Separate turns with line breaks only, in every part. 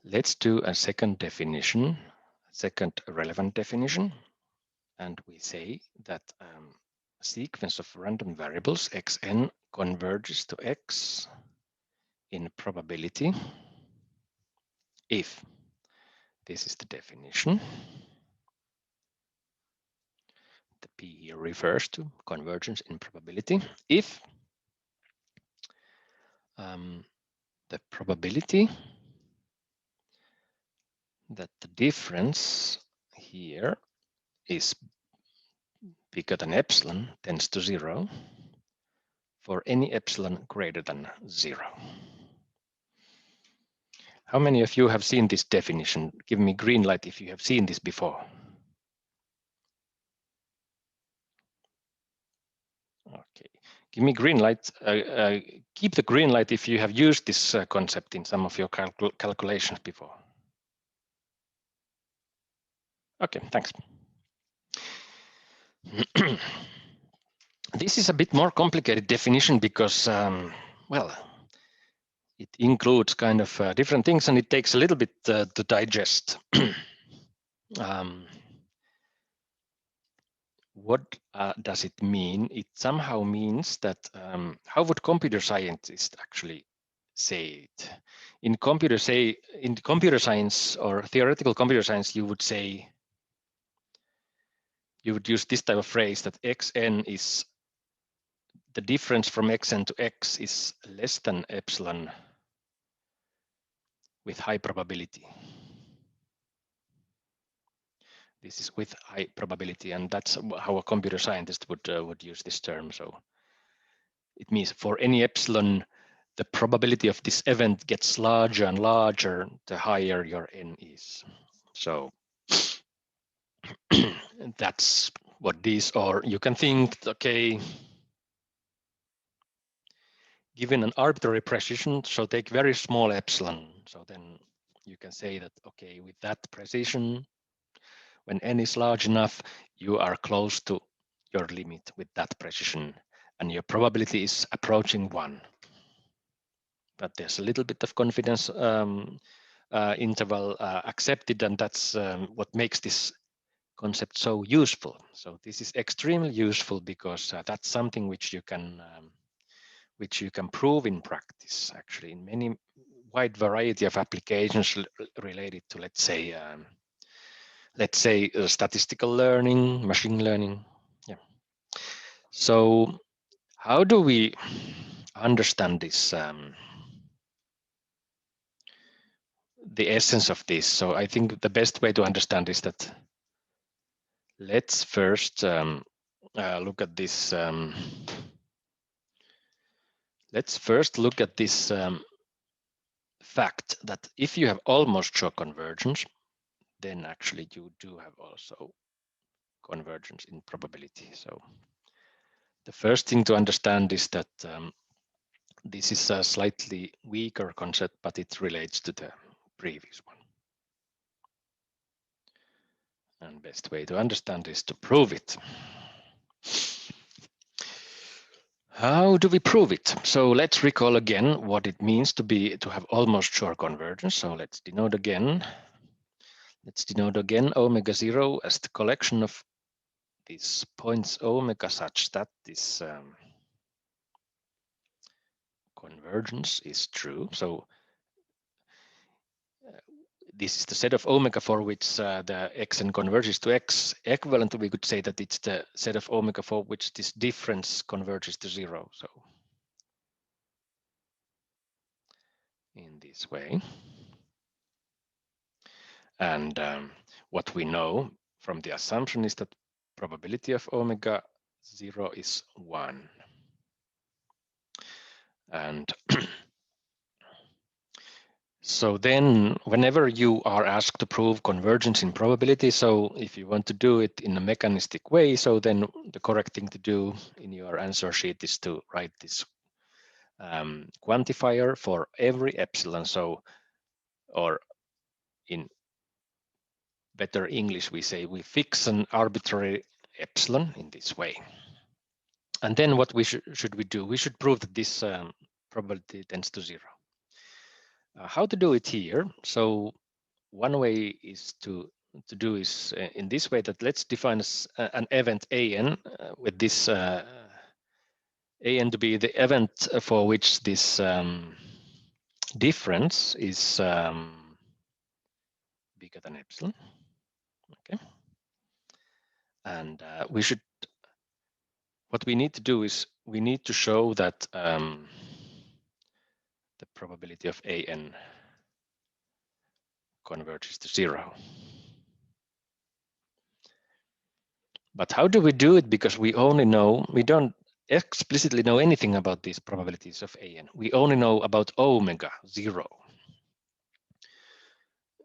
Let's do a second definition, second relevant definition. And we say that a sequence of random variables xn converges to x in probability if, this is the definition, the P here refers to convergence in probability, if the probability that the difference here is bigger than epsilon tends to 0 for any epsilon greater than 0. How many of you have seen this definition? Give me green light if you have seen this before. Okay, give me green light. Keep the green light if you have used this concept in some of your calculations before. Okay, thanks. This is a bit more complicated definition because, well, it includes kind of different things and it takes a little bit to digest. What does it mean? It somehow means that how would computer scientists actually say it? In computer science or theoretical computer science, you would say, you would use this type of phrase that xn is the difference from xn to x is less than epsilon with high probability. This is with high probability, and that's how a computer scientist would use this term. So it means for any epsilon, the probability of this event gets larger and larger the higher your n is. So that's what these are. You can think, okay, given an arbitrary precision, so take very small epsilon. So then you can say that, okay, with that precision, when n is large enough, you are close to your limit with that precision, and your probability is approaching 1. But there's a little bit of confidence interval accepted, and that's what makes this concept so useful. So this is extremely useful because that's something which you can prove in practice, actually, in many wide variety of applications related to, let's say statistical learning, machine learning. Yeah. So how do we understand this? The essence of this. So I think the best way to understand is that let's first look at this. Let's first look at this fact that if you have almost sure convergence, then actually you do have also convergence in probability. So the first thing to understand is that this is a slightly weaker concept, but it relates to the previous one. And best way to understand is to prove it. How do we prove it? So let's recall again what it means to have almost sure convergence. So let's denote again. Let's denote again omega 0 as the collection of these points omega such that this convergence is true. So this is the set of omega for which the xn converges to x. Equivalent, we could say that it's the set of omega for which this difference converges to 0. So in this way. And what we know from the assumption is that probability of omega 0 is 1. And so then whenever you are asked to prove convergence in probability, so if you want to do it in a mechanistic way, so then the correct thing to do in your answer sheet is to write this quantifier for every epsilon. So, or in better English, we say we fix an arbitrary epsilon in this way. And then what we should we do? We should prove that this probability tends to 0. How to do it here? So one way is to do is in this way, that let's define an event AN with this AN to be the event for which this difference is bigger than epsilon. Okay, and we should. What we need to do is we need to show that the probability of AN converges to 0. But how do we do it? Because we don't explicitly know anything about these probabilities of AN. We only know about omega 0.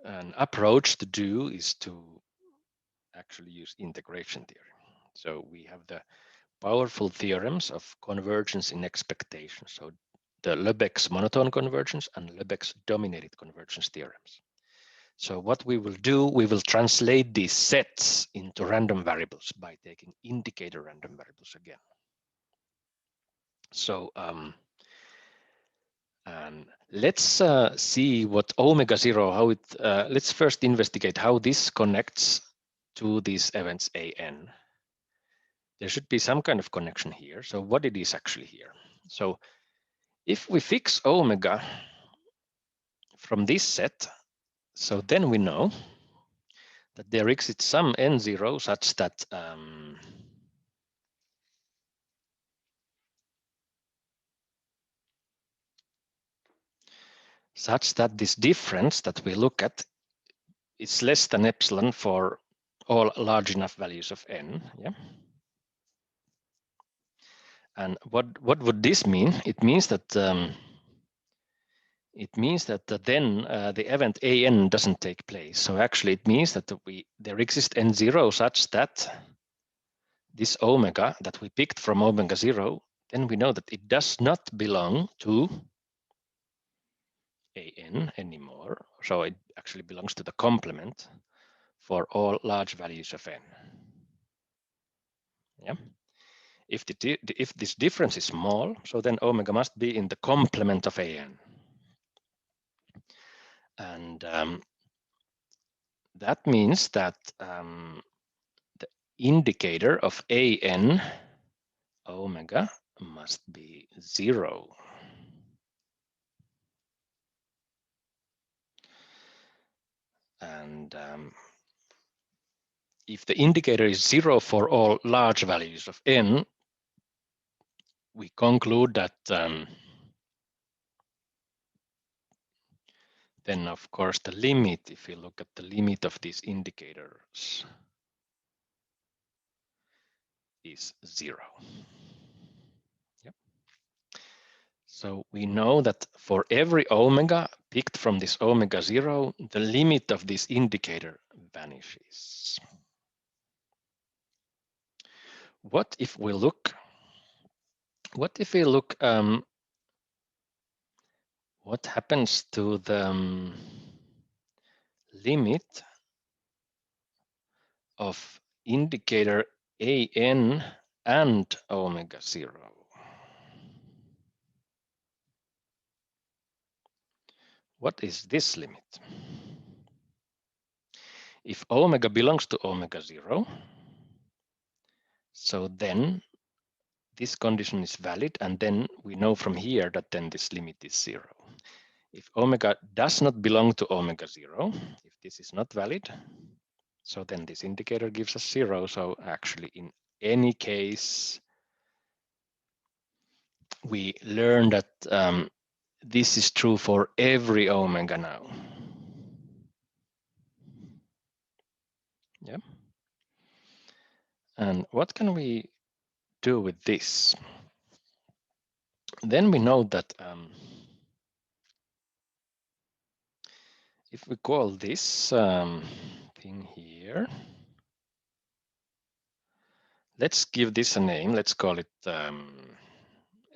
An approach to do is to actually use integration theory. So we have the powerful theorems of convergence in expectation. So the Lebesgue's monotone convergence and Lebesgue's dominated convergence theorems. So what we will do, we will translate these sets into random variables by taking indicator random variables again. So let's see what omega 0, how it, let's first investigate how this connects to these events AN. There should be some kind of connection here. So what it is actually here. So if we fix omega from this set, so then we know that there exists some n0 such that this difference that we look at is less than epsilon for all large enough values of n. Yeah. And what would this mean? It means that then the event AN doesn't take place. So actually it means that there exists n0 such that this omega that we picked from omega 0, then we know that it does not belong to AN anymore. So it actually belongs to the complement for all large values of n. Yeah. If this difference is small, so then omega must be in the complement of AN. And that means that the indicator of AN omega must be 0. And if the indicator is 0 for all large values of n, we conclude that then, of course, the limit, if you look at the limit of these indicators, is 0. Yep. So we know that for every omega picked from this omega 0, the limit of this indicator vanishes. What if we look what happens to the limit of indicator AN and omega 0? What is this limit? If omega belongs to omega 0, so then this condition is valid, and then we know from here that then this limit is 0. If omega does not belong to omega 0, if this is not valid, so then this indicator gives us 0. So actually, in any case, we learn that this is true for every omega now. Yeah. And what can we do with this? Then we know that if we call this thing here, let's give this a name. Let's call it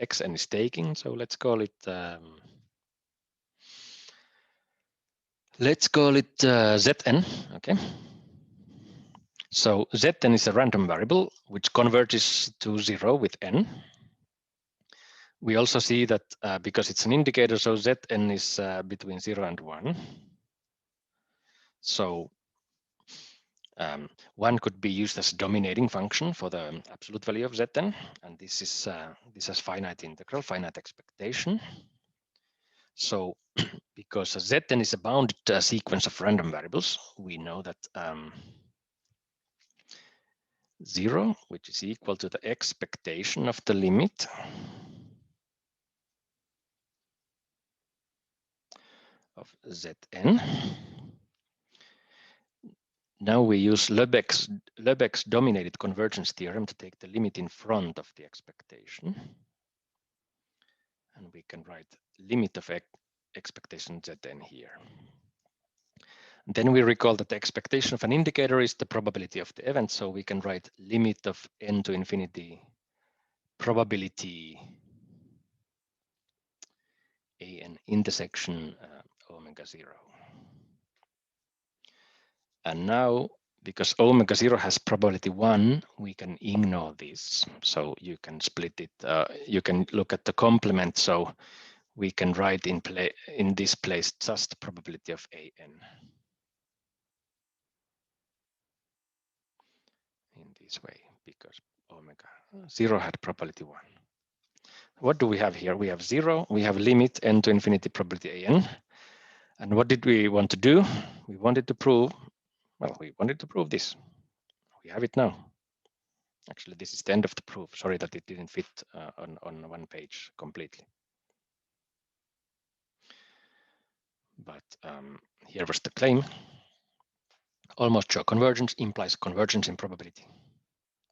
xn is taking. So let's call it zn. Okay. So zn is a random variable which converges to 0 with n. We also see that because it's an indicator, so Zn is between 0 and 1. So one could be used as a dominating function for the absolute value of Zn, and this has finite integral, finite expectation. So because Zn is a bounded sequence of random variables, we know that 0, which is equal to the expectation of the limit of Zn. Now we use Lebesgue's dominated convergence theorem to take the limit in front of the expectation. And we can write limit of expectation Zn here. Then we recall that the expectation of an indicator is the probability of the event, so we can write limit of n to infinity probability an intersection omega 0. And now, because omega 0 has probability 1, we can ignore this. So you can split it. You can look at the complement. So we can write in this place just probability of an in this way, because omega 0 had probability 1. What do we have here? We have 0. We have limit n to infinity probability an. And what did we want to do? We wanted to prove, well, we wanted to prove this. We have it now. Actually, this is the end of the proof. Sorry that it didn't fit on one page completely. But here was the claim. Almost sure convergence implies convergence in probability.